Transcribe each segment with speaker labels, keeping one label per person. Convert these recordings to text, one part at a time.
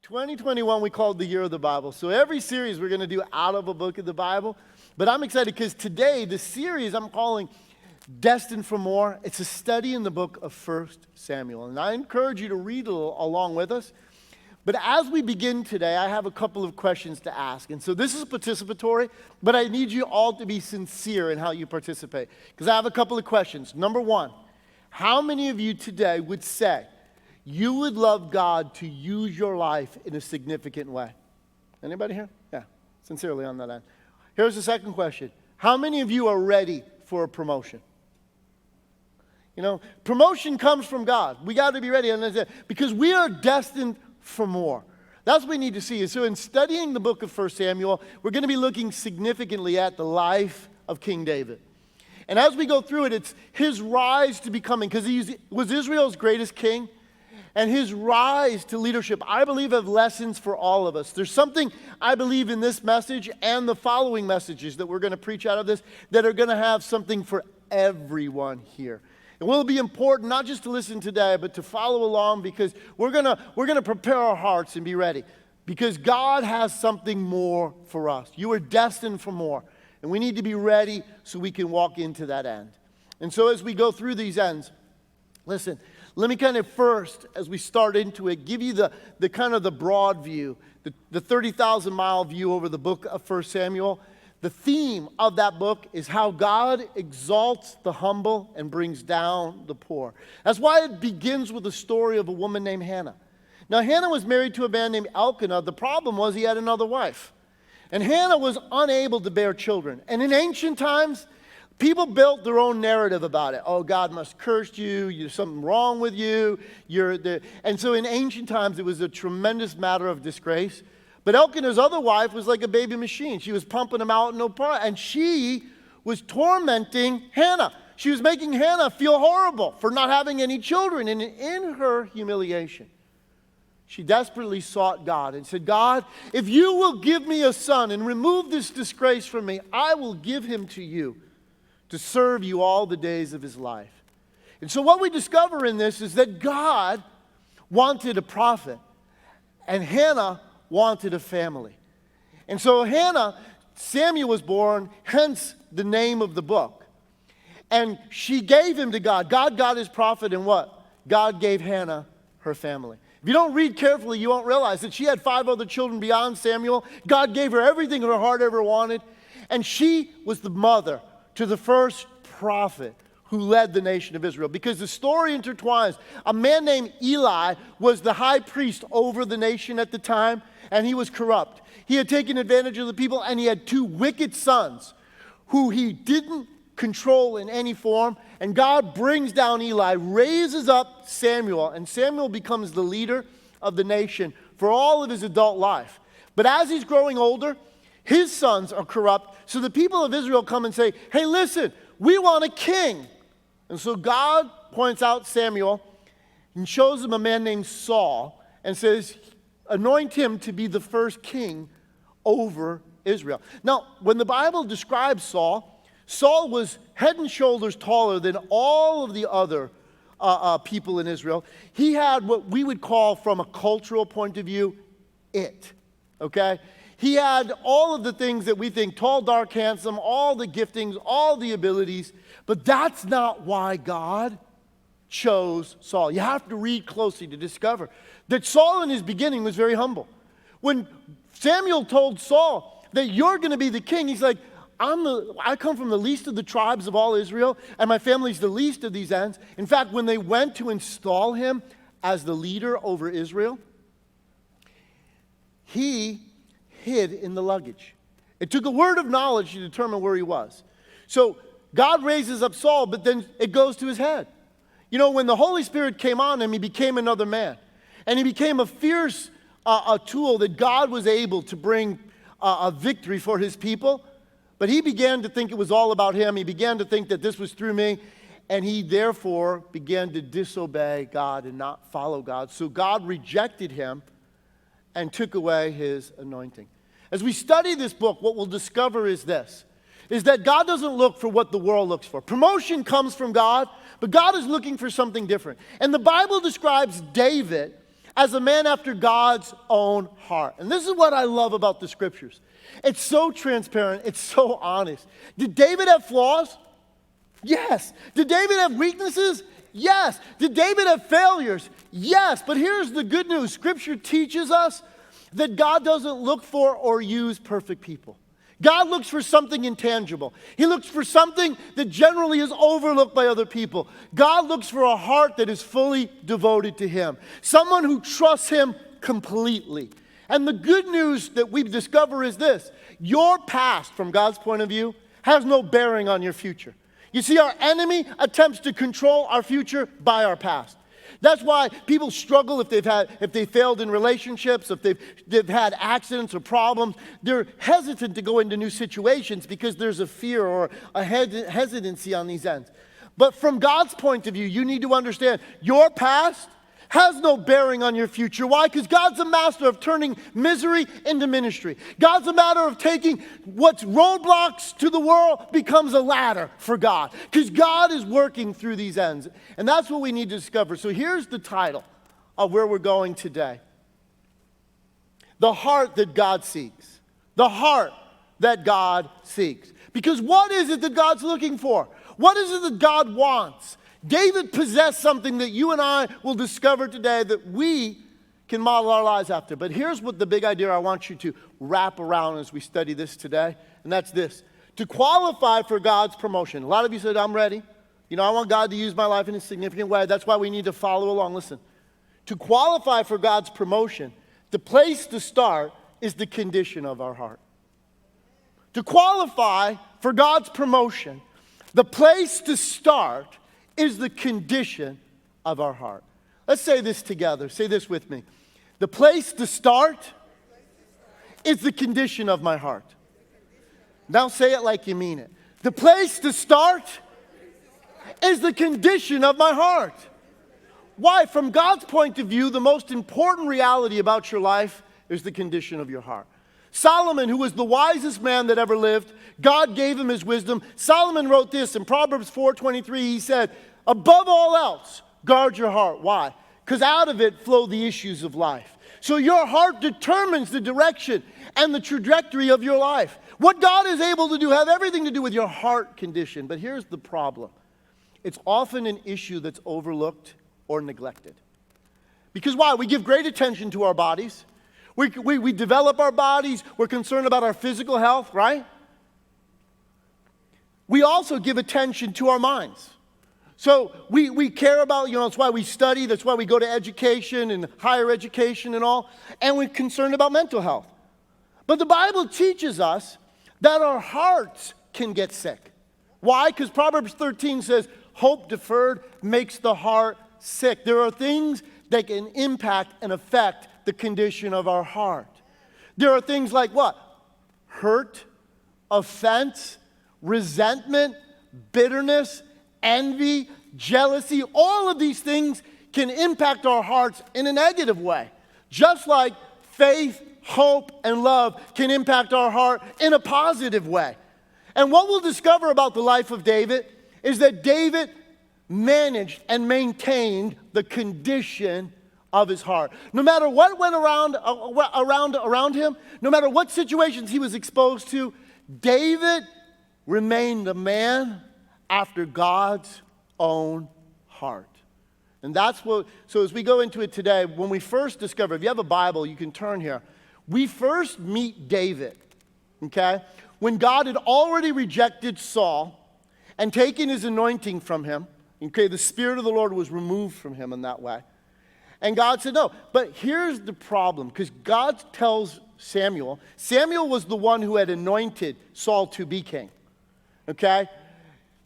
Speaker 1: 2021 we called the Year of the Bible. So every series we're going to do out of a book of the Bible. But I'm excited because today the series I'm calling Destined for More. It's a study in the book of 1 Samuel. And I encourage you to read along with us. But as we begin today, I have a couple of questions to ask. And so this is participatory, but I need you all to be sincere in how you participate. Because I have a couple of questions. Number one, how many of you today would say you would love God to use your life in a significant way? Anybody here? Yeah, sincerely on that end. Here's the second question. How many of you are ready for a promotion? You know, promotion comes from God. We got to be ready. Because we are destined for more. That's what we need to see. So in studying the book of 1 Samuel, we're going to be looking significantly at the life of King David. And as we go through it, it's his rise to becoming, because he was Israel's greatest king, and his rise to leadership, I believe, have lessons for all of us. There's something I believe in this message and the following messages that we're going to preach out of this that are going to have something for everyone here. It will be important not just to listen today, but to follow along, because we're gonna prepare our hearts and be ready, because God has something more for us. You are destined for more, and we need to be ready so we can walk into that end. And so as we go through these ends, listen, let me kind of first, as we start into it, give you the kind of the broad view, the 30,000 mile view over the book of 1 Samuel. The theme of that book is how God exalts the humble and brings down the poor. That's why it begins with the story of a woman named Hannah. Now, Hannah was married to a man named Elkanah. The problem was he had another wife. And Hannah was unable to bear children. And in ancient times, people built their own narrative about it. Oh, God must curse you. There's something wrong with you. And so in ancient times, it was a tremendous matter of disgrace. But Elkanah's other wife was like a baby machine. She was pumping him out no part. And she was tormenting Hannah. She was making Hannah feel horrible for not having any children. And in her humiliation, she desperately sought God and said, God, if you will give me a son and remove this disgrace from me, I will give him to you to serve you all the days of his life. And so what we discover in this is that God wanted a prophet, and Hannah wanted a family. And so Samuel was born, hence the name of the book. And she gave him to God. God got his prophet, and what? God gave Hannah her family. If you don't read carefully, you won't realize that she had 5 other children beyond Samuel. God gave her everything her heart ever wanted. And she was the mother to the first prophet who led the nation of Israel. Because the story intertwines. A man named Eli was the high priest over the nation at the time, and he was corrupt. He had taken advantage of the people, and he had 2 wicked sons who he didn't control in any form. And God brings down Eli, raises up Samuel, and Samuel becomes the leader of the nation for all of his adult life. But as he's growing older, his sons are corrupt, so the people of Israel come and say, hey, listen, we want a king. And so God points out Samuel and shows him a man named Saul and says, anoint him to be the first king over Israel. Now, when the Bible describes Saul, Saul was head and shoulders taller than all of the other people in Israel. He had what we would call, from a cultural point of view, okay? He had all of the things that we think, tall, dark, handsome, all the giftings, all the abilities. But that's not why God chose Saul. You have to read closely to discover that Saul in his beginning was very humble. When Samuel told Saul that you're going to be the king, he's like, I come from the least of the tribes of all Israel, and my family's the least of these ends. In fact, when they went to install him as the leader over Israel, he hid in the luggage. It took a word of knowledge to determine where he was. So God raises up Saul, but then it goes to his head. You know, when the Holy Spirit came on him, he became another man. And he became a fierce a tool that God was able to bring a victory for his people. But he began to think it was all about him. He began to think that this was through me. And he therefore began to disobey God and not follow God. So God rejected him and took away his anointing. As we study this book, what we'll discover is this, is that God doesn't look for what the world looks for. Promotion comes from God, but God is looking for something different. And the Bible describes David as a man after God's own heart. And this is what I love about the scriptures. It's so transparent. It's so honest. Did David have flaws? Yes. Did David have weaknesses? Yes. Did David have failures? Yes. But here's the good news. Scripture teaches us that God doesn't look for or use perfect people. God looks for something intangible. He looks for something that generally is overlooked by other people. God looks for a heart that is fully devoted to Him. Someone who trusts Him completely. And the good news that we discover is this. Your past, from God's point of view, has no bearing on your future. You see, our enemy attempts to control our future by our past. That's why people struggle if they failed in relationships, if they've had accidents or problems. They're hesitant to go into new situations because there's a fear or a hesitancy on these ends. But from God's point of view, you need to understand your past has no bearing on your future. Why? Because God's a master of turning misery into ministry. God's a matter of taking what's roadblocks to the world becomes a ladder for God. Because God is working through these ends. And that's what we need to discover. So here's the title of where we're going today. The heart that God seeks. The heart that God seeks. Because what is it that God's looking for? What is it that God wants? David possessed something that you and I will discover today that we can model our lives after. But here's what the big idea I want you to wrap around as we study this today, and that's this. To qualify for God's promotion. A lot of you said, I'm ready. I want God to use my life in a significant way. That's why we need to follow along. Listen, to qualify for God's promotion, the place to start is the condition of our heart. To qualify for God's promotion, the place to start is the condition of our heart. Let's say this together. Say this with me. The place to start is the condition of my heart. Now say it like you mean it. The place to start is the condition of my heart. Why? From God's point of view, the most important reality about your life is the condition of your heart. Solomon, who was the wisest man that ever lived, God gave him his wisdom. Solomon wrote this in Proverbs 4:23. He said, above all else, guard your heart. Why? Because out of it flow the issues of life. So your heart determines the direction and the trajectory of your life. What God is able to do has everything to do with your heart condition. But here's the problem. It's often an issue that's overlooked or neglected. Because why? We give great attention to our bodies. We develop our bodies. We're concerned about our physical health, right? We also give attention to our minds. So we care about, that's why we study, that's why we go to education and higher education and all, and we're concerned about mental health. But the Bible teaches us that our hearts can get sick. Why? Because Proverbs 13 says, hope deferred makes the heart sick. There are things that can impact and affect the condition of our heart. There are things like what? Hurt, offense, resentment, bitterness, envy, jealousy. All of these things can impact our hearts in a negative way. Just like faith, hope, and love can impact our heart in a positive way. And what we'll discover about the life of David is that David managed and maintained the condition of his heart. No matter what went around him, no matter what situations he was exposed to, David remained a man after God's own heart. And so as we go into it today, when we first discover, if you have a Bible, you can turn here. We first meet David, okay? When God had already rejected Saul and taken his anointing from him, okay, the Spirit of the Lord was removed from him in that way. And God said, no, but here's the problem, because God tells Samuel was the one who had anointed Saul to be king, okay?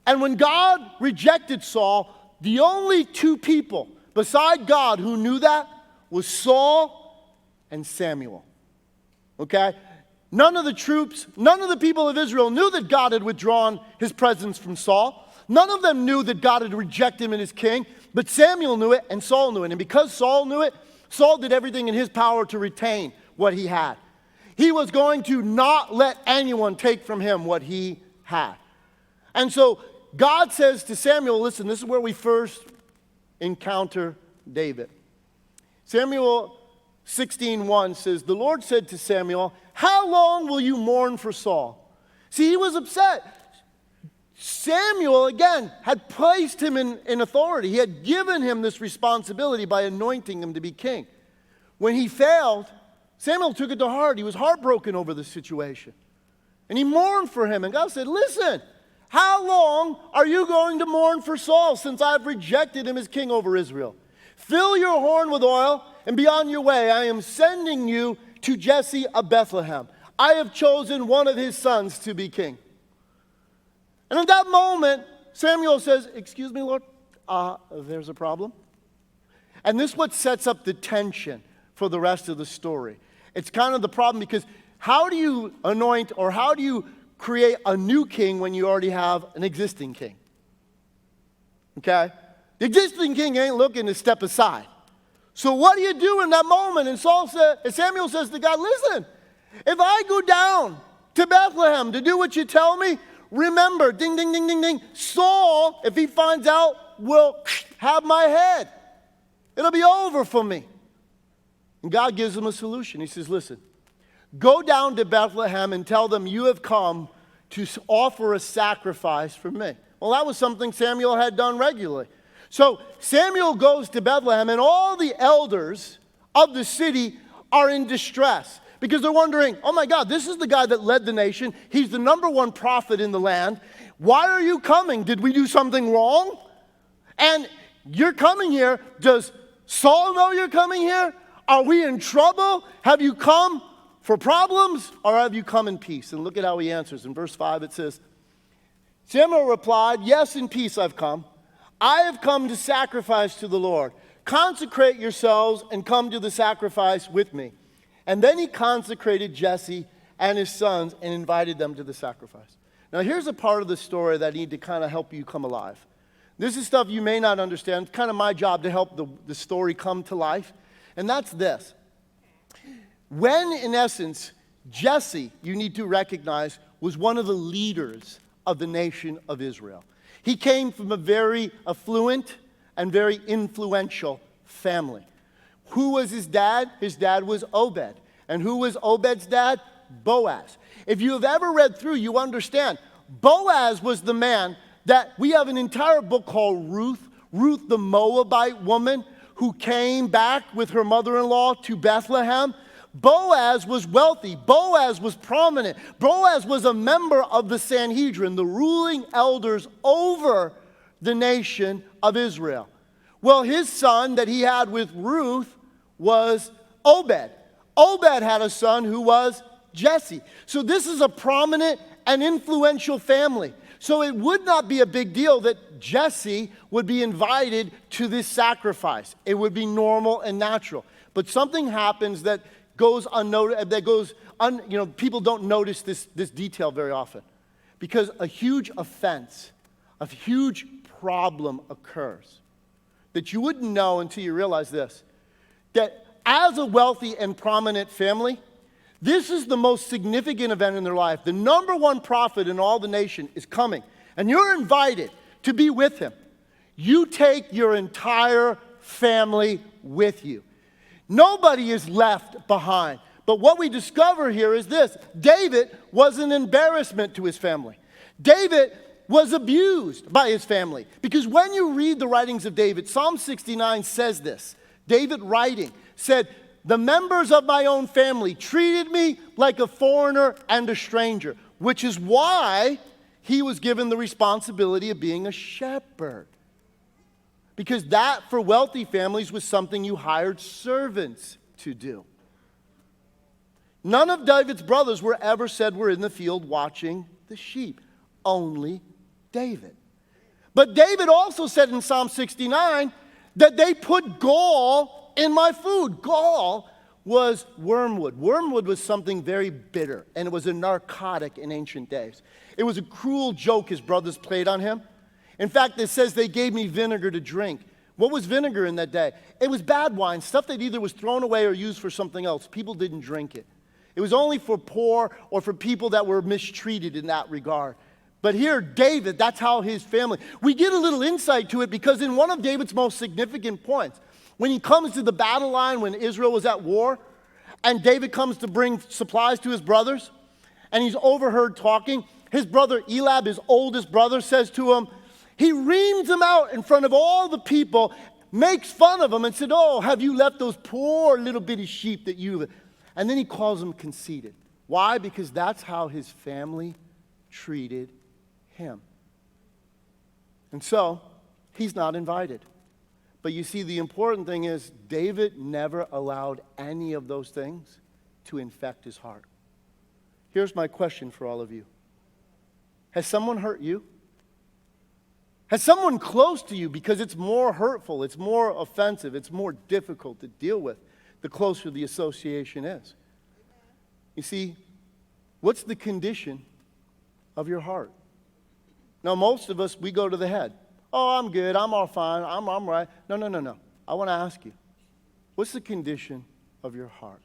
Speaker 1: And when God rejected Saul, the only two people beside God who knew that was Saul and Samuel. Okay? None of the troops, none of the people of Israel knew that God had withdrawn his presence from Saul. None of them knew that God had rejected him as king. But Samuel knew it and Saul knew it. And because Saul knew it, Saul did everything in his power to retain what he had. He was going to not let anyone take from him what he had. And so God says to Samuel, listen, this is where we first encounter David. He Samuel 16:1 says, the Lord said to Samuel, how long will you mourn for Saul? See, he was upset. Samuel, again, had placed him in authority. He had given him this responsibility by anointing him to be king. When he failed, Samuel took it to heart. He was heartbroken over the situation. And he mourned for him. And God said, listen, how long are you going to mourn for Saul since I've rejected him as king over Israel? Fill your horn with oil and be on your way. I am sending you to Jesse of Bethlehem. I have chosen one of his sons to be king. And at that moment, Samuel says, excuse me, Lord, there's a problem. And this is what sets up the tension for the rest of the story. It's kind of the problem because how do you anoint or how do you create a new king when you already have an existing king? Okay? The existing king ain't looking to step aside. So what do you do in that moment? And Samuel says to God, listen, if I go down to Bethlehem to do what you tell me, remember, ding, ding, ding, ding, ding, Saul, if he finds out, will have my head. It'll be over for me. And God gives him a solution. He says, listen, go down to Bethlehem and tell them you have come to offer a sacrifice for me. Well, that was something Samuel had done regularly. So Samuel goes to Bethlehem, and all the elders of the city are in distress because they're wondering, oh my God, this is the guy that led the nation. He's the number one prophet in the land. Why are you coming? Did we do something wrong? And you're coming here. Does Saul know you're coming here? Are we in trouble? Have you come for problems or have you come in peace? And look at how he answers. In verse 5 it says, Samuel replied, yes, in peace I've come. I have come to sacrifice to the Lord. Consecrate yourselves and come to the sacrifice with me. And then he consecrated Jesse and his sons and invited them to the sacrifice. Now here's a part of the story that I need to kind of help you come alive. This is stuff you may not understand. It's kind of my job to help the story come to life. And that's this. When, in essence, Jesse, you need to recognize, was one of the leaders of the nation of Israel. He came from a very affluent and very influential family. Who was his dad? His dad was Obed. And who was Obed's dad? Boaz. If you have ever read through, you understand. Boaz was the man that we have an entire book called Ruth. Ruth, the Moabite woman who came back with her mother-in-law to Bethlehem. Boaz was wealthy. Boaz was prominent. Boaz was a member of the Sanhedrin, the ruling elders over the nation of Israel. Well, his son that he had with Ruth was Obed. Obed had a son who was Jesse. So this is a prominent and influential family. So it would not be a big deal that Jesse would be invited to this sacrifice. It would be normal and natural. But something happens that goes unnoticed, people don't notice this detail very often. Because a huge offense, a huge problem occurs that you wouldn't know until you realize this. That as a wealthy and prominent family, this is the most significant event in their life. The number one prophet in all the nation is coming, and you're invited to be with him. You take your entire family with you. Nobody is left behind. But what we discover here is this. David was an embarrassment to his family. David was abused by his family. Because when you read the writings of David, Psalm 69 says this. David writing said, the members of my own family treated me like a foreigner and a stranger, which is why he was given the responsibility of being a shepherd. Because that, for wealthy families, was something you hired servants to do. None of David's brothers were ever said were in the field watching the sheep. Only David. But David also said in Psalm 69 that they put gall in my food. Gall was wormwood. Wormwood was something very bitter, and it was a narcotic in ancient days. It was a cruel joke his brothers played on him. In fact, it says they gave me vinegar to drink. What was vinegar in that day? It was bad wine, stuff that either was thrown away or used for something else. People didn't drink it. It was only for poor or for people that were mistreated in that regard. But here, David, that's how his family. We get a little insight to it because in one of David's most significant points, When he comes to the battle line when Israel was at war, and David comes to bring supplies to his brothers, and he's overheard talking, his brother Eliab, his oldest brother, says to him, he reams him out in front of all the people, makes fun of him and said, oh, have you left those poor little bitty sheep that you... And then he calls him conceited. Why? Because that's how his family treated him. And so, he's not invited. But you see, the important thing is David never allowed any of those things to infect his heart. Here's my question for all of you. Has someone hurt you? Has someone close to you, because it's more hurtful, it's more offensive, it's more difficult to deal with the closer the association is? You see, what's the condition of your heart? Now, most of us, we go to the head. Oh, I'm good, I'm all fine, I'm right. No. I want to ask you, what's the condition of your heart?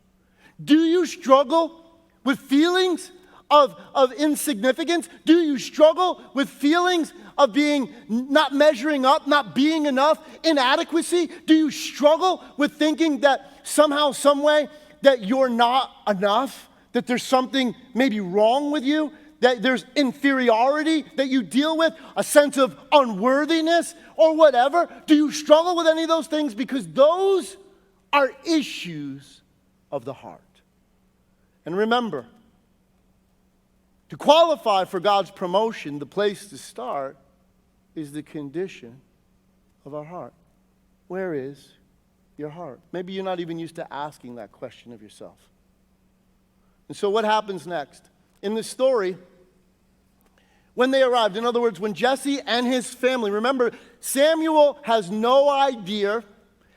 Speaker 1: Do you struggle with feelings of insignificance? Do you struggle with feelings of being not measuring up, not being enough, inadequacy? Do you struggle with thinking that somehow, some way, that you're not enough, that there's something maybe wrong with you, that there's inferiority that you deal with, a sense of unworthiness or whatever? Do you struggle with any of those things? Because those are issues of the heart. And remember, to qualify for God's promotion, the place to start is the condition of our heart. Where is your heart? Maybe you're not even used to asking that question of yourself. And so what happens next? In this story, when they arrived, in other words, when Jesse and his family, remember, Samuel has no idea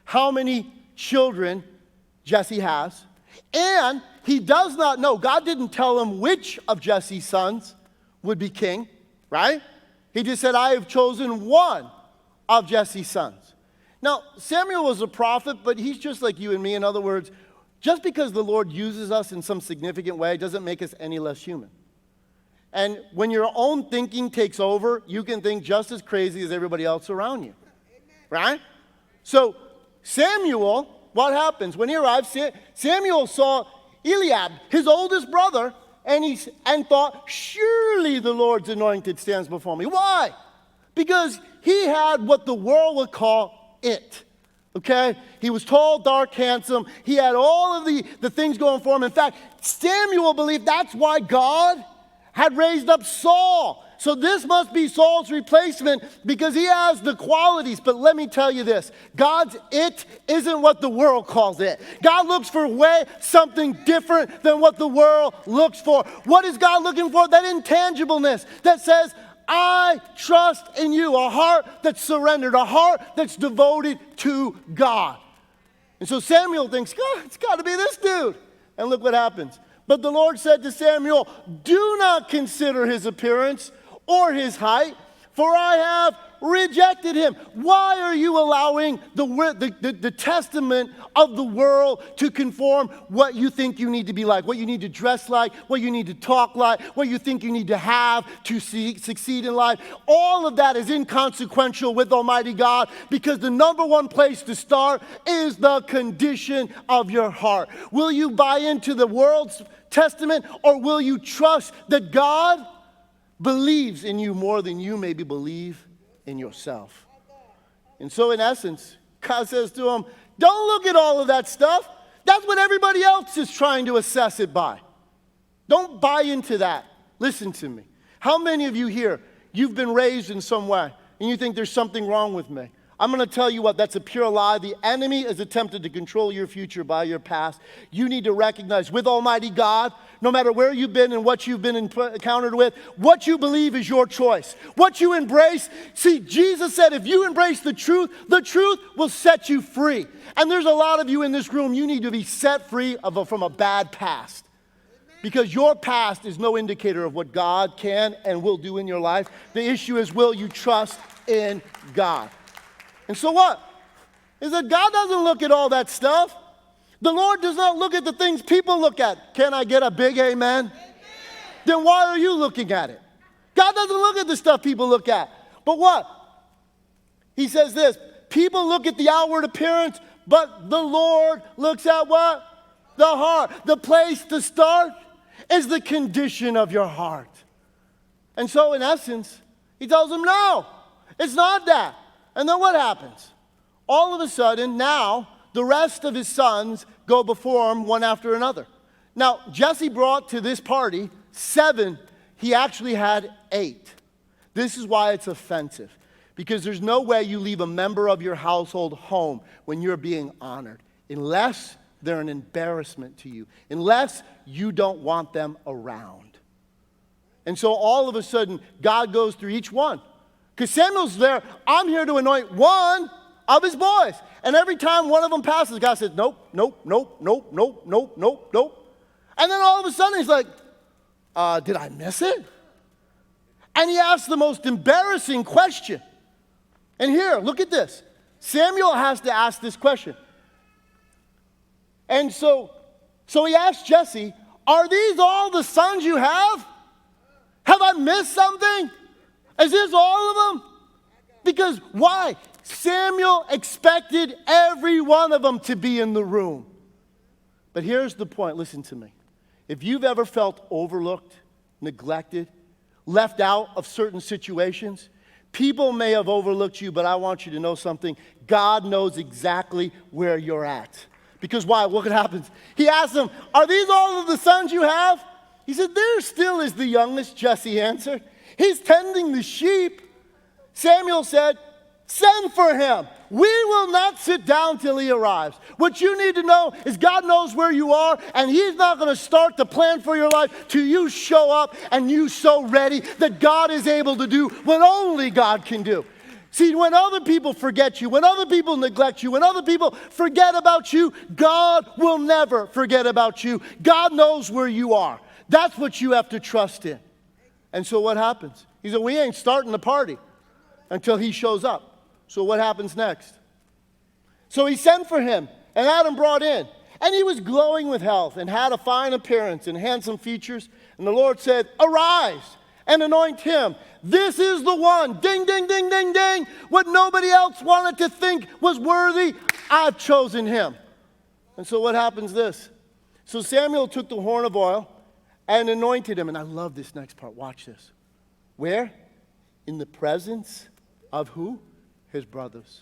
Speaker 1: how many children Jesse has, and he does not know, God didn't tell him which of Jesse's sons would be king, right? He just said, I have chosen one of Jesse's sons. Now, Samuel was a prophet, but he's just like you and me. In other words, just because the Lord uses us in some significant way doesn't make us any less human. And when your own thinking takes over, you can think just as crazy as everybody else around you, right? So Samuel, what happens? When he arrived, Samuel saw Eliab, his oldest brother, and thought, surely the Lord's anointed stands before me. Why? Because he had what the world would call it. Okay? He was tall, dark, handsome. He had all of the things going for him. In fact, Samuel believed that's why God had raised up Saul. So this must be Saul's replacement because he has the qualities. But let me tell you this. God's it isn't what the world calls it. God looks for something different than what the world looks for. What is God looking for? That intangibleness that says, I trust in you. A heart that's surrendered. A heart that's devoted to God. And so Samuel thinks, God, it's got to be this dude. And look what happens. But the Lord said to Samuel, do not consider his appearance or his height, for I have rejected him. Why are you allowing the testament of the world to conform what you think you need to be like, what you need to dress like, what you need to talk like, what you think you need to have to succeed in life? All of that is inconsequential with Almighty God, because the number one place to start is the condition of your heart. Will you buy into the world's testament, or will you trust that God believes in you more than you maybe believe in yourself? And so in essence, God says to him, don't look at all of that stuff. That's what everybody else is trying to assess it by. Don't buy into that. Listen to me. How many of you here, you've been raised in some way and you think there's something wrong with me? I'm going to tell you what, that's a pure lie. The enemy is attempted to control your future by your past. You need to recognize with Almighty God, no matter where you've been and what you've been encountered with, what you believe is your choice. What you embrace. See, Jesus said if you embrace the truth will set you free. And there's a lot of you in this room, you need to be set free from a bad past. Because your past is no indicator of what God can and will do in your life. The issue is, will you trust in God? And so what? Is that God doesn't look at all that stuff. The Lord does not look at the things people look at. Can I get a big amen? Amen. Then why are you looking at it? God doesn't look at the stuff people look at. But what? He says this, people look at the outward appearance, But the Lord looks at what? The heart. The place to start is the condition of your heart. And so in essence, he tells him, no, it's not that. And then what happens? All of a sudden, now, the rest of his sons go before him one after another. Now, Jesse brought to this party 7. He actually had 8. This is why it's offensive. Because there's no way you leave a member of your household home when you're being honored, unless they're an embarrassment to you, unless you don't want them around. And so all of a sudden, God goes through each one. Because Samuel's there, I'm here to anoint one of his boys. And every time one of them passes, God says, nope, nope, nope, nope, nope, nope, nope, nope. And then all of a sudden he's like, did I miss it? And he asks the most embarrassing question. And here, look at this. Samuel has to ask this question. And so he asked Jesse, are these all the sons you have? Have I missed something? Is this all of them? Because why? Samuel expected every one of them to be in the room. But here's the point. Listen to me. If you've ever felt overlooked, neglected, left out of certain situations, people may have overlooked you, but I want you to know something. God knows exactly where you're at. Because why? What happens? He asked them, are these all of the sons you have? He said, there still is the youngest, Jesse answered. He's tending the sheep. Samuel said, send for him. We will not sit down till he arrives. What you need to know is God knows where you are, and he's not going to start the plan for your life till you show up and you so ready that God is able to do what only God can do. See, when other people forget you, when other people neglect you, when other people forget about you, God will never forget about you. God knows where you are. That's what you have to trust in. And so what happens? He said, we ain't starting the party until he shows up. So what happens next? So he sent for him, and had him brought in. And he was glowing with health and had a fine appearance and handsome features. And the Lord said, arise and anoint him. This is the one. Ding, ding, ding, ding, ding. What nobody else wanted to think was worthy, I've chosen him. And so what happens this? So Samuel took the horn of oil and anointed him. And I love this next part. Watch this. Where? In the presence of who? His brothers.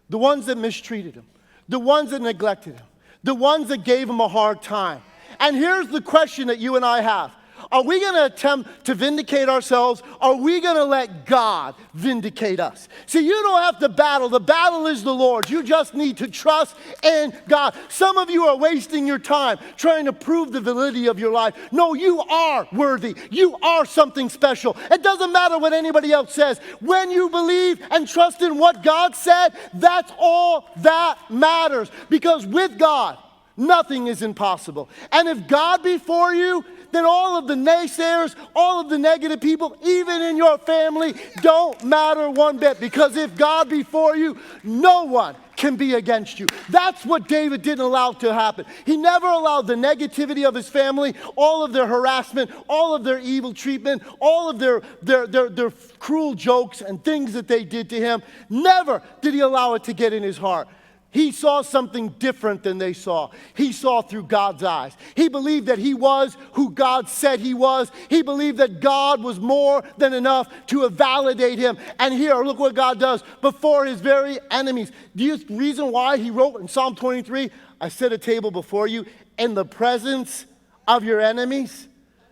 Speaker 1: The ones that mistreated him. The ones that neglected him. The ones that gave him a hard time. And here's the question that you and I have. Are we going to attempt to vindicate ourselves? Are we going to let God vindicate us? See, you don't have to battle. The battle is the Lord's. You just need to trust in God. Some of you are wasting your time trying to prove the validity of your life. No, you are worthy. You are something special. It doesn't matter what anybody else says. When you believe and trust in what God said, that's all that matters. Because with God, nothing is impossible. And if God be for you, then all of the naysayers, all of the negative people, even in your family, don't matter one bit. Because if God be for you, no one can be against you. That's what David didn't allow to happen. He never allowed the negativity of his family, all of their harassment, all of their evil treatment, all of their cruel jokes and things that they did to him. Never did he allow it to get in his heart. He saw something different than they saw. He saw through God's eyes. He believed that he was who God said he was. He believed that God was more than enough to validate him. And here, look what God does before his very enemies. Do you see the reason why he wrote in Psalm 23, I set a table before you in the presence of your enemies?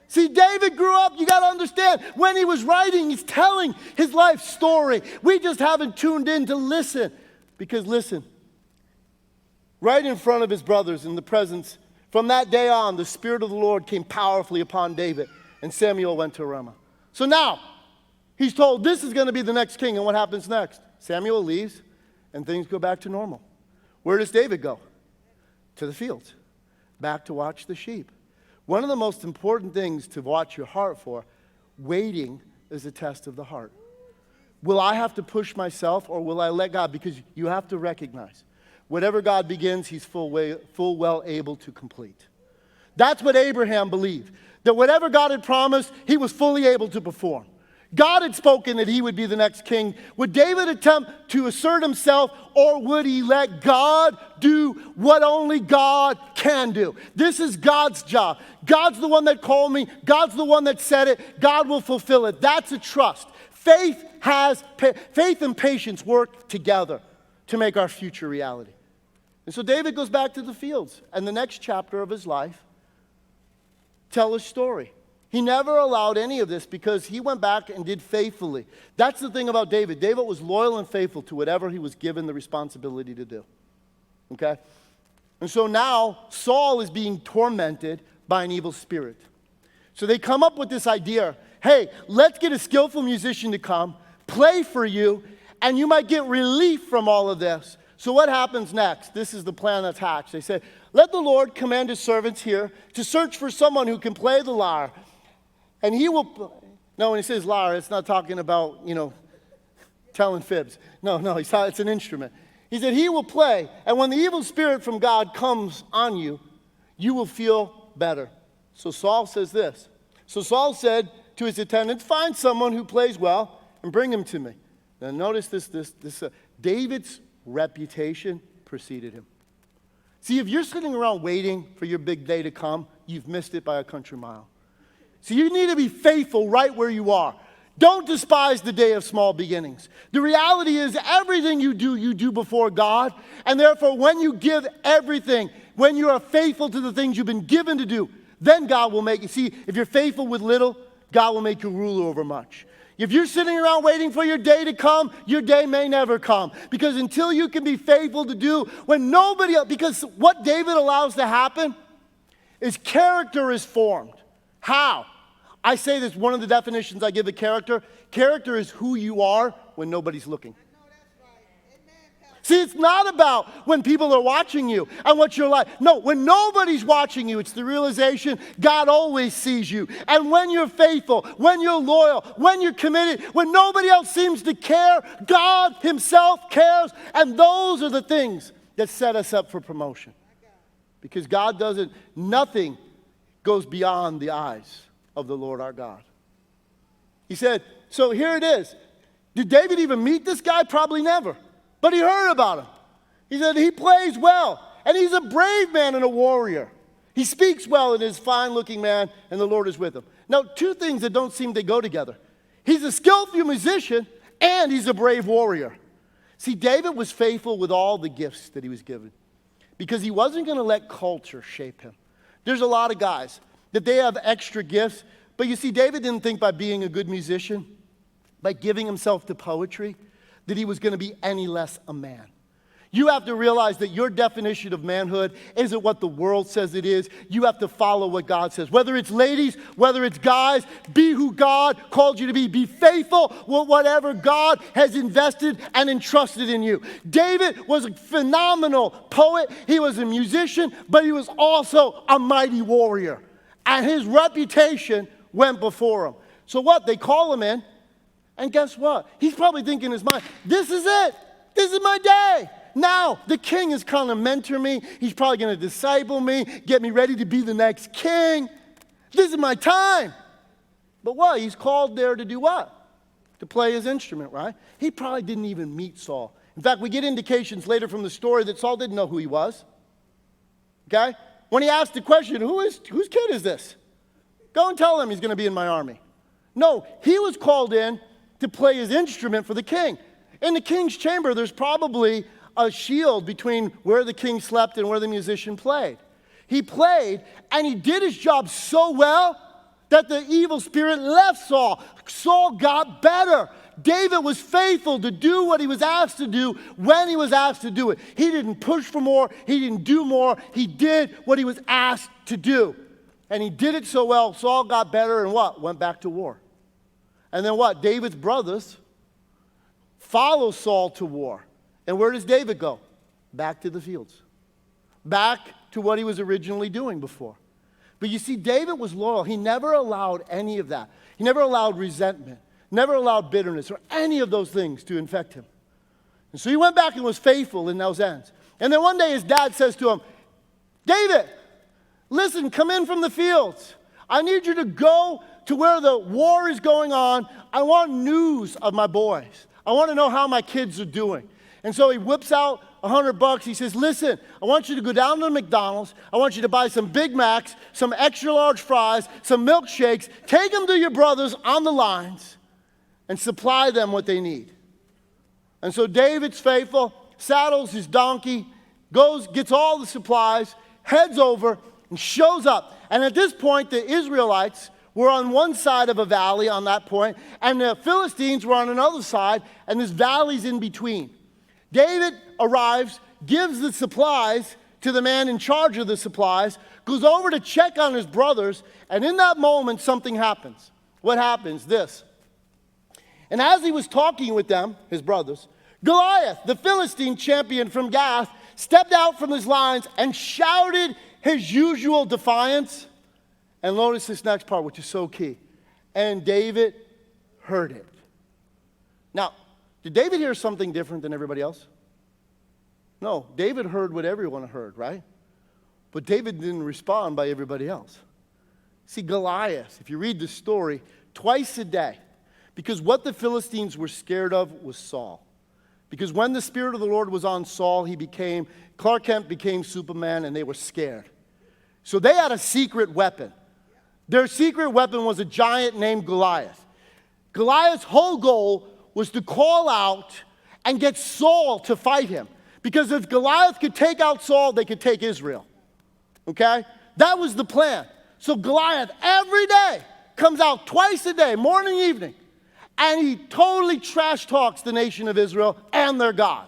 Speaker 1: See, David grew up, you got to understand, when he was writing, he's telling his life story. We just haven't tuned in to listen. Because listen, right in front of his brothers in the presence, from that day on, the Spirit of the Lord came powerfully upon David, and Samuel went to Ramah. So now, he's told this is going to be the next king, and what happens next? Samuel leaves, and things go back to normal. Where does David go? To the fields, back to watch the sheep. One of the most important things to watch your heart for, waiting is a test of the heart. Will I have to push myself, or will I let God? Because you have to recognize, whatever God begins, he's full well able to complete. That's what Abraham believed. That whatever God had promised, he was fully able to perform. God had spoken that he would be the next king. Would David attempt to assert himself, or would he let God do what only God can do? This is God's job. God's the one that called me. God's the one that said it. God will fulfill it. That's a trust. Faith and patience work together to make our future reality. And so David goes back to the fields, and the next chapter of his life tell his story. He never allowed any of this because he went back and did faithfully. That's the thing about David. David was loyal and faithful to whatever he was given the responsibility to do. Okay? And so now Saul is being tormented by an evil spirit. So they come up with this idea, hey, let's get a skillful musician to come, play for you, and you might get relief from all of this. So what happens next? This is the plan that's hatched. They say, let the Lord command his servants here to search for someone who can play the lyre. And he will, no, when he says lyre, it's not talking about, telling fibs. No, it's an instrument. He said, he will play, and when the evil spirit from God comes on you, you will feel better. So Saul says this. So Saul said to his attendants, find someone who plays well and bring him to me. Now notice this, David's reputation preceded him. See, if you're sitting around waiting for your big day to come, you've missed it by a country mile. So you need to be faithful right where you are. Don't despise the day of small beginnings. The reality is everything you do before God. And therefore, when you give everything, when you are faithful to the things you've been given to do, then God will make you. See, if you're faithful with little, God will make you ruler over much. If you're sitting around waiting for your day to come, your day may never come. Because until you can be faithful to do when nobody else, because what David allows to happen is character is formed. How? I say this, one of the definitions I give of character. Character is who you are when nobody's looking. See, it's not about when people are watching you and what you're like. No, when nobody's watching you, it's the realization God always sees you. And when you're faithful, when you're loyal, when you're committed, when nobody else seems to care, God himself cares. And those are the things that set us up for promotion. Because God doesn't, nothing goes beyond the eyes of the Lord our God. He said, so here it is. Did David even meet this guy? Probably never. But he heard about him. He said he plays well, and he's a brave man and a warrior. He speaks well and is a fine-looking man, and the Lord is with him. Now, two things that don't seem to go together. He's a skillful musician, and he's a brave warrior. See, David was faithful with all the gifts that he was given because he wasn't going to let culture shape him. There's a lot of guys that they have extra gifts, but you see, David didn't think by being a good musician, by giving himself to poetry, that he was going to be any less a man. You have to realize that your definition of manhood isn't what the world says it is. You have to follow what God says. Whether it's ladies, whether it's guys, be who God called you to be. Be faithful with whatever God has invested and entrusted in you. David was a phenomenal poet. He was a musician, but he was also a mighty warrior. And his reputation went before him. So what? They call him in. And guess what? He's probably thinking in his mind, this is it. This is my day. Now, the king is going to mentor me. He's probably going to disciple me, get me ready to be the next king. This is my time. But what? He's called there to do what? To play his instrument, right? He probably didn't even meet Saul. In fact, we get indications later from the story that Saul didn't know who he was. Okay? When he asked the question, whose kid is this? Go and tell him he's going to be in my army. No, he was called in to play his instrument for the king. In the king's chamber, there's probably a shield between where the king slept and where the musician played. He played, and he did his job so well that the evil spirit left Saul. Saul got better. David was faithful to do what he was asked to do when he was asked to do it. He didn't push for more. He didn't do more. He did what he was asked to do. And he did it so well, Saul got better and what? Went back to war. And then what? David's brothers follow Saul to war. And where does David go? Back to the fields. Back to what he was originally doing before. But you see, David was loyal. He never allowed any of that. He never allowed resentment, never allowed bitterness or any of those things to infect him. And so he went back and was faithful in those ends. And then one day his dad says to him, David, listen, come in from the fields. I need you to go to where the war is going on. I want news of my boys. I want to know how my kids are doing. And so he whips out $100. He says, listen, I want you to go down to McDonald's. I want you to buy some Big Macs, some extra large fries, some milkshakes. Take them to your brothers on the lines and supply them what they need. And so David's faithful, saddles his donkey, goes, gets all the supplies, heads over, and shows up. And at this point, the Israelites were on one side of a valley on that point, and the Philistines were on another side, and this valley's in between. David arrives, gives the supplies to the man in charge of the supplies, goes over to check on his brothers, and in that moment, something happens. What happens? This. And as he was talking with them, his brothers, Goliath, the Philistine champion from Gath, stepped out from his lines and shouted his usual defiance. And notice this next part, which is so key. And David heard it. Now, did David hear something different than everybody else? No, David heard what everyone heard, right? But David didn't respond by everybody else. See, Goliath, if you read the story, twice a day, because what the Philistines were scared of was Saul. Because when the Spirit of the Lord was on Saul, Clark Kent became Superman, and they were scared. So they had a secret weapon. Their secret weapon was a giant named Goliath. Goliath's whole goal was to call out and get Saul to fight him. Because if Goliath could take out Saul, they could take Israel. Okay? That was the plan. So Goliath every day comes out twice a day, morning, evening, and he totally trash talks the nation of Israel and their God.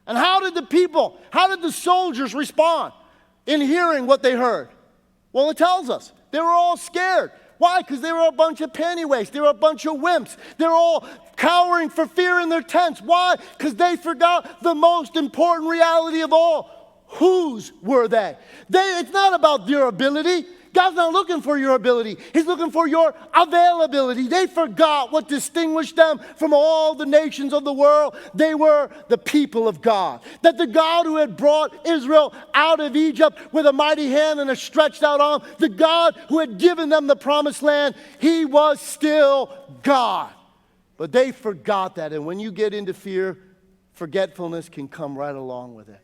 Speaker 1: And how did the soldiers respond in hearing what they heard? Well, it tells us. They were all scared. Why? Because they were a bunch of pennyweights. They were a bunch of wimps. They're all cowering for fear in their tents. Why? Because they forgot the most important reality of all. Whose were they? It's not about their ability. God's not looking for your ability. He's looking for your availability. They forgot what distinguished them from all the nations of the world. They were the people of God. That the God who had brought Israel out of Egypt with a mighty hand and a stretched out arm, the God who had given them the promised land, he was still God. But they forgot that. And when you get into fear, forgetfulness can come right along with it.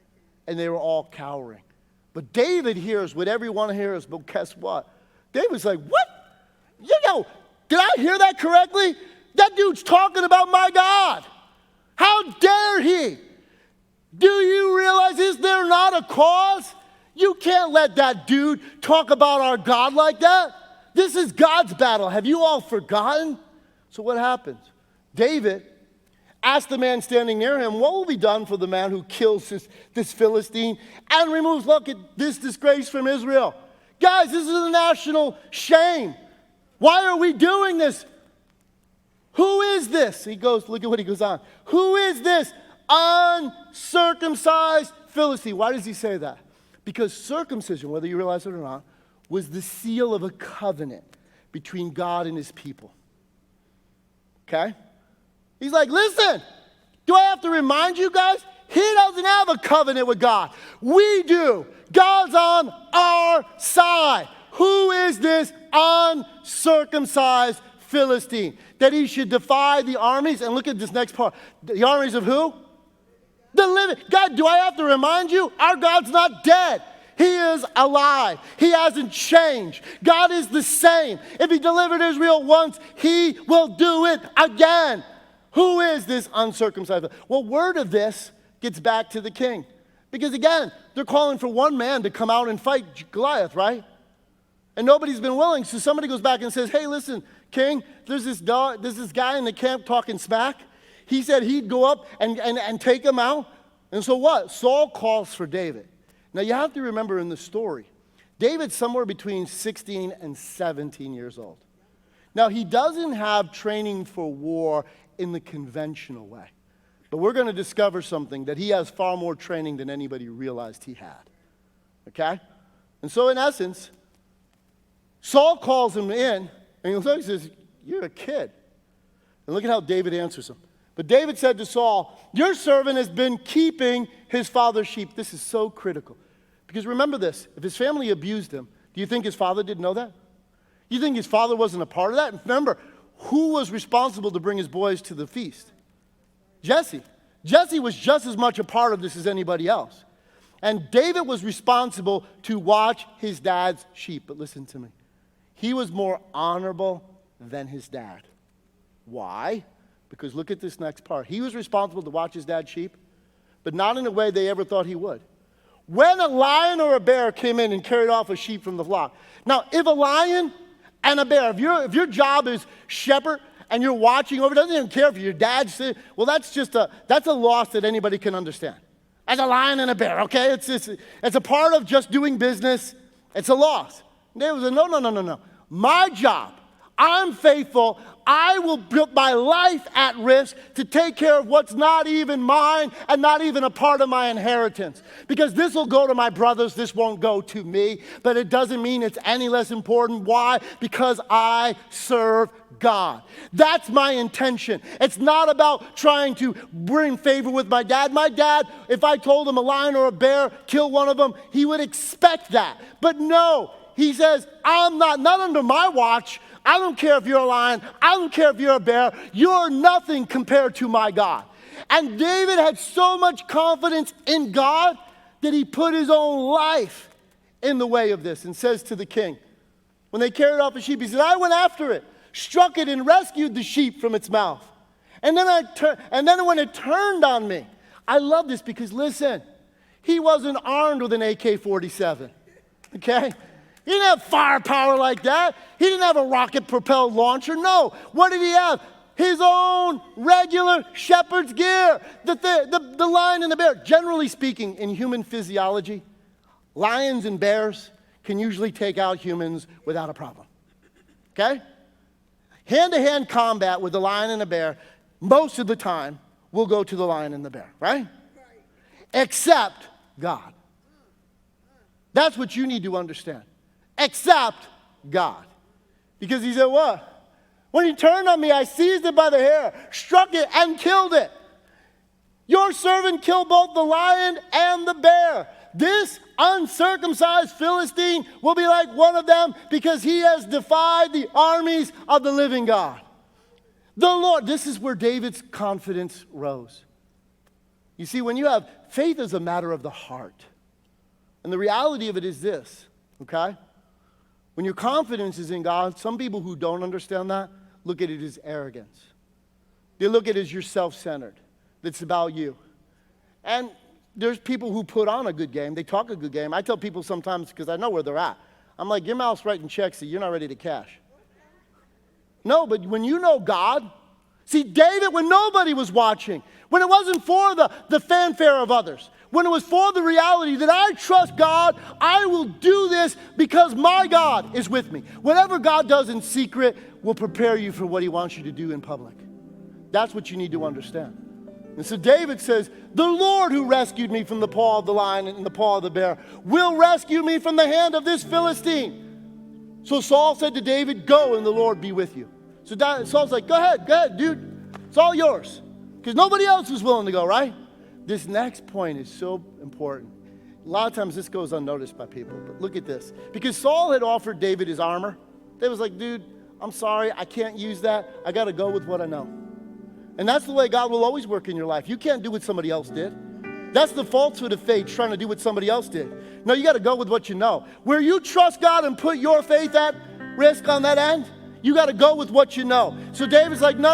Speaker 1: And they were all cowering. But David hears what everyone hears, but guess what? David's like, what? Did I hear that correctly? That dude's talking about my God. How dare he? Do you realize, is there not a cause? You can't let that dude talk about our God like that. This is God's battle. Have you all forgotten? So what happens? David asked the man standing near him, what will be done for the man who kills this Philistine and removes, look at this disgrace from Israel? Guys, this is a national shame. Why are we doing this? Who is this? He goes, look at what he goes on. Who is this uncircumcised Philistine? Why does he say that? Because circumcision, whether you realize it or not, was the seal of a covenant between God and his people. Okay? He's like, listen, do I have to remind you guys? He doesn't have a covenant with God. We do. God's on our side. Who is this uncircumcised Philistine? That he should defy the armies? And look at this next part. The armies of who? The living. God, do I have to remind you? Our God's not dead. He is alive. He hasn't changed. God is the same. If he delivered Israel once, he will do it again. Who is this uncircumcised? Well, word of this gets back to the king. Because again, they're calling for one man to come out and fight Goliath, right? And nobody's been willing. So somebody goes back and says, hey, listen, king, there's this guy in the camp talking smack. He said he'd go up and take him out. And so what? Saul calls for David. Now you have to remember in the story, David's somewhere between 16 and 17 years old. Now he doesn't have training for war in the conventional way. But we're going to discover something, that he has far more training than anybody realized he had. Okay? And so in essence, Saul calls him in, and he says, you're a kid. And look at how David answers him. But David said to Saul, your servant has been keeping his father's sheep. This is so critical. Because remember this, if his family abused him, do you think his father didn't know that? You think his father wasn't a part of that? Remember, who was responsible to bring his boys to the feast? Jesse. Jesse was just as much a part of this as anybody else. And David was responsible to watch his dad's sheep. But listen to me. He was more honorable than his dad. Why? Because look at this next part. He was responsible to watch his dad's sheep, but not in a way they ever thought he would. When a lion or a bear came in and carried off a sheep from the flock. Now, if a lion and a bear, if your job is shepherd and you're watching over, doesn't even care if your dad's, well, that's a loss that anybody can understand. As a lion and a bear, okay? It's a part of just doing business. It's a loss. David said, no. My job, I'm faithful. I will put my life at risk to take care of what's not even mine and not even a part of my inheritance. Because this will go to my brothers, this won't go to me. But it doesn't mean it's any less important. Why? Because I serve God. That's my intention. It's not about trying to bring favor with my dad. My dad, if I told him a lion or a bear, kill one of them, he would expect that. But no, he says, I'm not under my watch. I don't care if you're a lion. I don't care if you're a bear. You're nothing compared to my God. And David had so much confidence in God that he put his own life in the way of this and says to the king, when they carried off a sheep, he said, I went after it, struck it, and rescued the sheep from its mouth. And then when it turned on me, I love this because, listen, he wasn't armed with an AK-47, okay? He didn't have firepower like that. He didn't have a rocket-propelled launcher. No. What did he have? His own regular shepherd's gear. The lion and the bear. Generally speaking, in human physiology, lions and bears can usually take out humans without a problem. Okay? Hand-to-hand combat with the lion and the bear, most of the time, will go to the lion and the bear, right? Except God. That's what you need to understand. Except God. Because he said, what? When he turned on me, I seized it by the hair, struck it, and killed it. Your servant killed both the lion and the bear. This uncircumcised Philistine will be like one of them because he has defied the armies of the living God. The Lord, this is where David's confidence rose. You see, when you have faith is a matter of the heart. And the reality of it is this, okay? When your confidence is in God, some people who don't understand that look at it as arrogance. They look at it as you're self-centered. It's about you. And there's people who put on a good game. They talk a good game. I tell people sometimes, because I know where they're at, I'm like, your mouth's writing checks that you're not ready to cash. No, but when you know God, see, David, when nobody was watching, when it wasn't for the fanfare of others, when it was for the reality that I trust God, I will do this because my God is with me. Whatever God does in secret will prepare you for what he wants you to do in public. That's what you need to understand. And so David says, the Lord who rescued me from the paw of the lion and the paw of the bear will rescue me from the hand of this Philistine. So Saul said to David, go and the Lord be with you. So Saul's like, go ahead, dude. It's all yours. Because nobody else was willing to go, right? This next point is so important. A lot of times this goes unnoticed by people, but look at this. Because Saul had offered David his armor. David was like, dude, I'm sorry, I can't use that. I got to go with what I know. And that's the way God will always work in your life. You can't do what somebody else did. That's the falsehood of faith, trying to do what somebody else did. No, you got to go with what you know. Where you trust God and put your faith at risk on that end, you got to go with what you know. So David's like, no.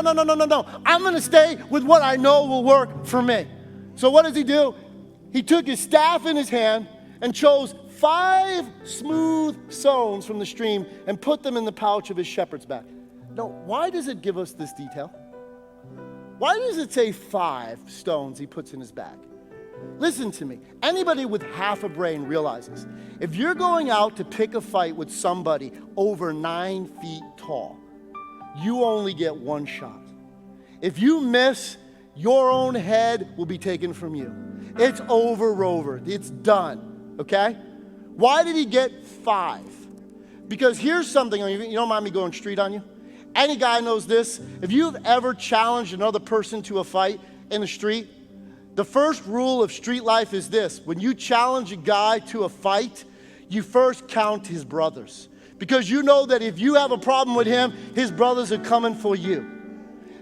Speaker 1: I'm going to stay with what I know will work for me. So what does he do? He took his staff in his hand and chose 5 smooth stones from the stream and put them in the pouch of his shepherd's bag. Now, why does it give us this detail? Why does it say 5 stones he puts in his bag? Listen to me. Anybody with half a brain realizes if you're going out to pick a fight with somebody over 9 feet tall, you only get one shot. If you miss, your own head will be taken from you. It's over, Rover. It's done, okay? Why did he get 5? Because here's something, you don't mind me going straight on you? Any guy knows this. If you've ever challenged another person to a fight in the street, the first rule of street life is this. When you challenge a guy to a fight, you first count his brothers. because you know that if you have a problem with him, his brothers are coming for you.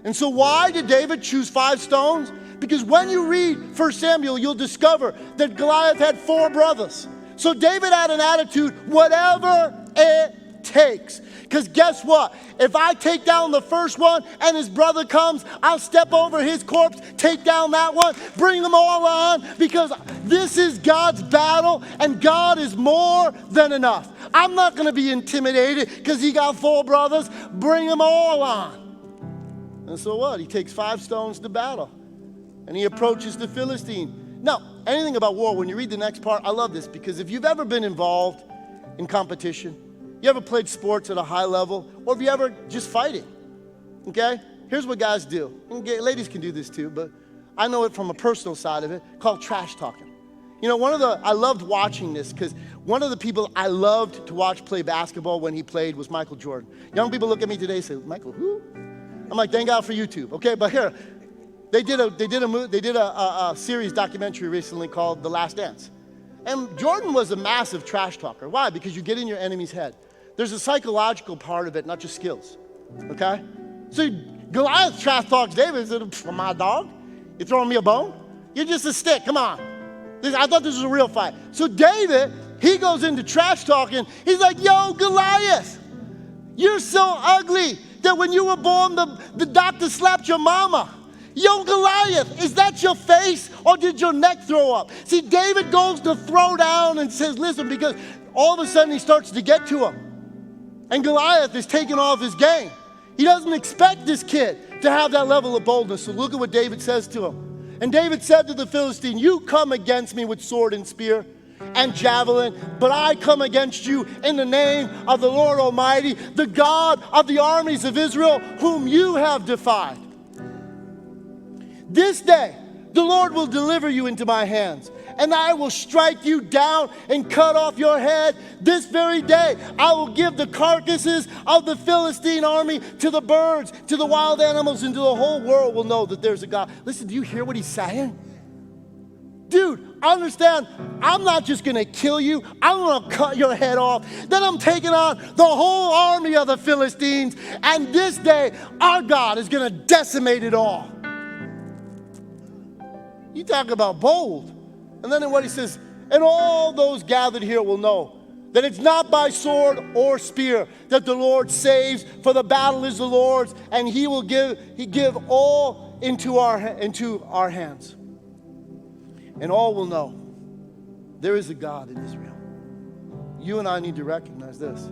Speaker 1: And so why did David choose 5 stones? Because when you read 1 Samuel, you'll discover that Goliath had 4 brothers. So David had an attitude, whatever it takes. Because guess what? If I take down the first one and his brother comes, I'll step over his corpse, take down that one, bring them all on, because this is God's battle and God is more than enough. I'm not going to be intimidated because he got 4 brothers. Bring them all on. And so what? He takes 5 stones to battle and he approaches the Philistine. Now, anything about war, when you read the next part, I love this, because if you've ever been involved in competition, you ever played sports at a high level, or if you ever just fighting, okay? Here's what guys do. Ladies can do this too, but I know it from a personal side of it, called trash talking. You know, I loved watching this, because one of the people I loved to watch play basketball when he played was Michael Jordan. Young people look at me today and say, Michael, who? I'm like, thank God for YouTube, okay? But here, they did a series documentary recently called The Last Dance. And Jordan was a massive trash talker. Why? Because you get in your enemy's head. There's a psychological part of it, not just skills, okay? So Goliath trash talks David. He said, my dog? You throwing me a bone? You're just a stick, come on. I thought this was a real fight. So David, he goes into trash talking. He's like, yo, Goliath, you're so ugly that when you were born, the doctor slapped your mama. Yo, Goliath, is that your face or did your neck throw up? See, David goes to throw down and says, listen, because all of a sudden he starts to get to him. And Goliath is taking off his game. He doesn't expect this kid to have that level of boldness. So look at what David says to him. And David said to the Philistine, you come against me with sword and spear and javelin, but I come against you in the name of the Lord Almighty, the God of the armies of Israel, whom you have defied. This day, the Lord will deliver you into my hands, and I will strike you down and cut off your head. This very day, I will give the carcasses of the Philistine army to the birds, to the wild animals, and to the whole world will know that there's a God. Listen, do you hear what he's saying? Dude, understand, I'm not just going to kill you. I'm going to cut your head off. Then I'm taking on the whole army of the Philistines, and this day, our God is going to decimate it all. You talk about bold. And then what he says, and all those gathered here will know that it's not by sword or spear that the Lord saves, for the battle is the Lord's, and he give all into our hands. And all will know there is a God in Israel. You and I need to recognize this.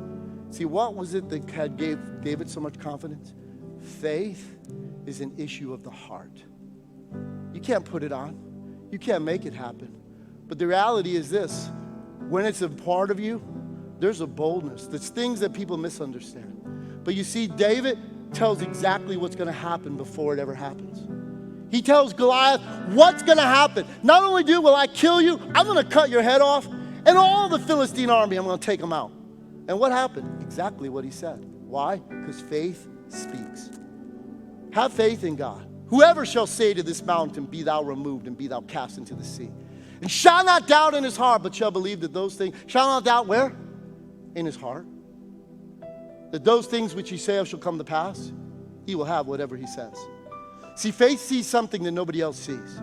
Speaker 1: See, what was it that gave David so much confidence? Faith is an issue of the heart. You can't put it on. You can't make it happen. But the reality is this. When it's a part of you, there's a boldness. There's things that people misunderstand. But you see, David tells exactly what's going to happen before it ever happens. He tells Goliath what's going to happen. Not only will I kill you, I'm going to cut your head off, and all the Philistine army, I'm going to take them out. And what happened? Exactly what he said. Why? Because faith speaks. Have faith in God. Whoever shall say to this mountain, be thou removed and be thou cast into the sea, and shall not doubt in his heart, but shall believe that those things, shall not doubt where? In his heart. That those things which he saith shall come to pass, he will have whatever he says. See, faith sees something that nobody else sees.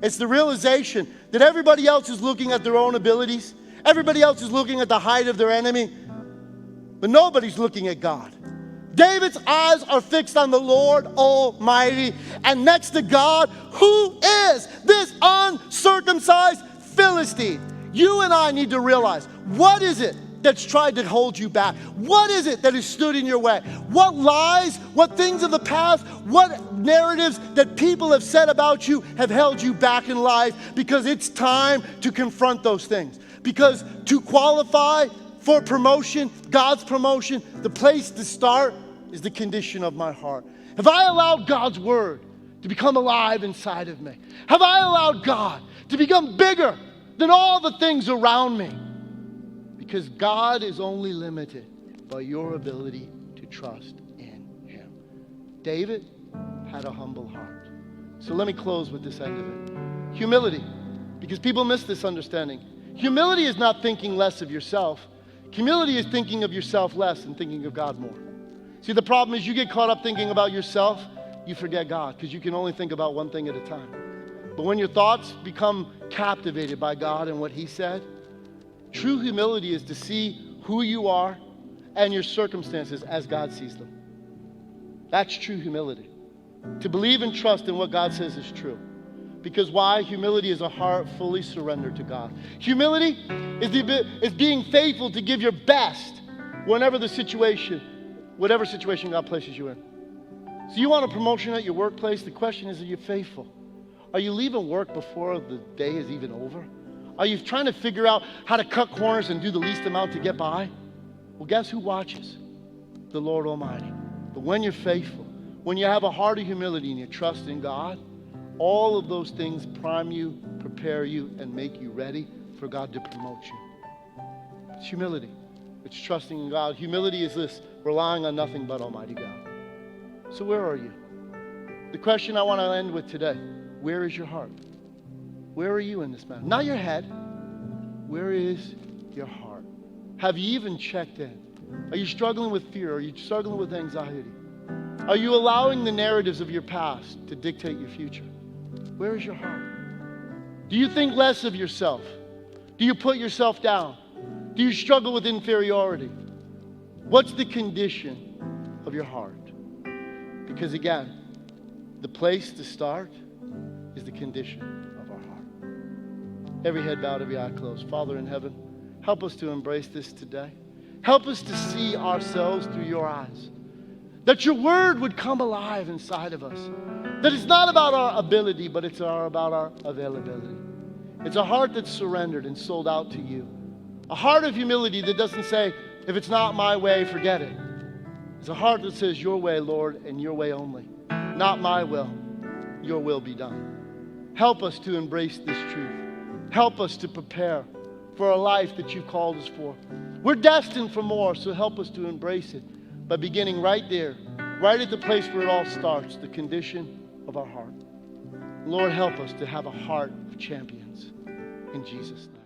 Speaker 1: It's the realization that everybody else is looking at their own abilities. Everybody else is looking at the height of their enemy, but nobody's looking at God. David's eyes are fixed on the Lord Almighty, and next to God, who is this uncircumcised Philistine? You and I need to realize, what is it that's tried to hold you back? What is it that has stood in your way? What lies, what things of the past, what narratives that people have said about you have held you back in life? Because it's time to confront those things. Because to qualify for promotion, God's promotion, the place to start is the condition of my heart. Have I allowed God's word to become alive inside of me? Have I allowed God to become bigger than all the things around me? Because God is only limited by your ability to trust in him. David had a humble heart. So let me close with this end of it. Humility, because people miss this understanding. Humility is not thinking less of yourself. Humility is thinking of yourself less and thinking of God more. See, the problem is you get caught up thinking about yourself, you forget God, because you can only think about one thing at a time. But when your thoughts become captivated by God and what He said, true humility is to see who you are and your circumstances as God sees them. That's true humility. To believe and trust in what God says is true. Because why? Humility is a heart fully surrendered to God. Humility is being faithful to give your best whatever situation God places you in. So you want a promotion at your workplace? The question is, are you faithful? Are you leaving work before the day is even over? Are you trying to figure out how to cut corners and do the least amount to get by? Well, guess who watches? The Lord Almighty. But when you're faithful, when you have a heart of humility and you trust in God, all of those things prime you, prepare you, and make you ready for God to promote you. It's humility. It's trusting in God. Humility is this, relying on nothing but Almighty God. So where are you? The question I want to end with today, where is your heart? Where are you in this matter? Not your head. Where is your heart? Have you even checked in? Are you struggling with fear? Are you struggling with anxiety? Are you allowing the narratives of your past to dictate your future? Where is your heart? Do you think less of yourself? Do you put yourself down? Do you struggle with inferiority? What's the condition of your heart? Because again, the place to start is the condition of our heart. Every head bowed, every eye closed. Father in heaven, help us to embrace this today. Help us to see ourselves through your eyes. That your word would come alive inside of us. That it's not about our ability, but it's about our availability. It's a heart that's surrendered and sold out to you. A heart of humility that doesn't say, if it's not my way, forget it. It's a heart that says, your way, Lord, and your way only. Not my will, your will be done. Help us to embrace this truth. Help us to prepare for a life that you've called us for. We're destined for more, so help us to embrace it by beginning right there, right at the place where it all starts, the condition of our heart. Lord, help us to have a heart of champions. In Jesus' name.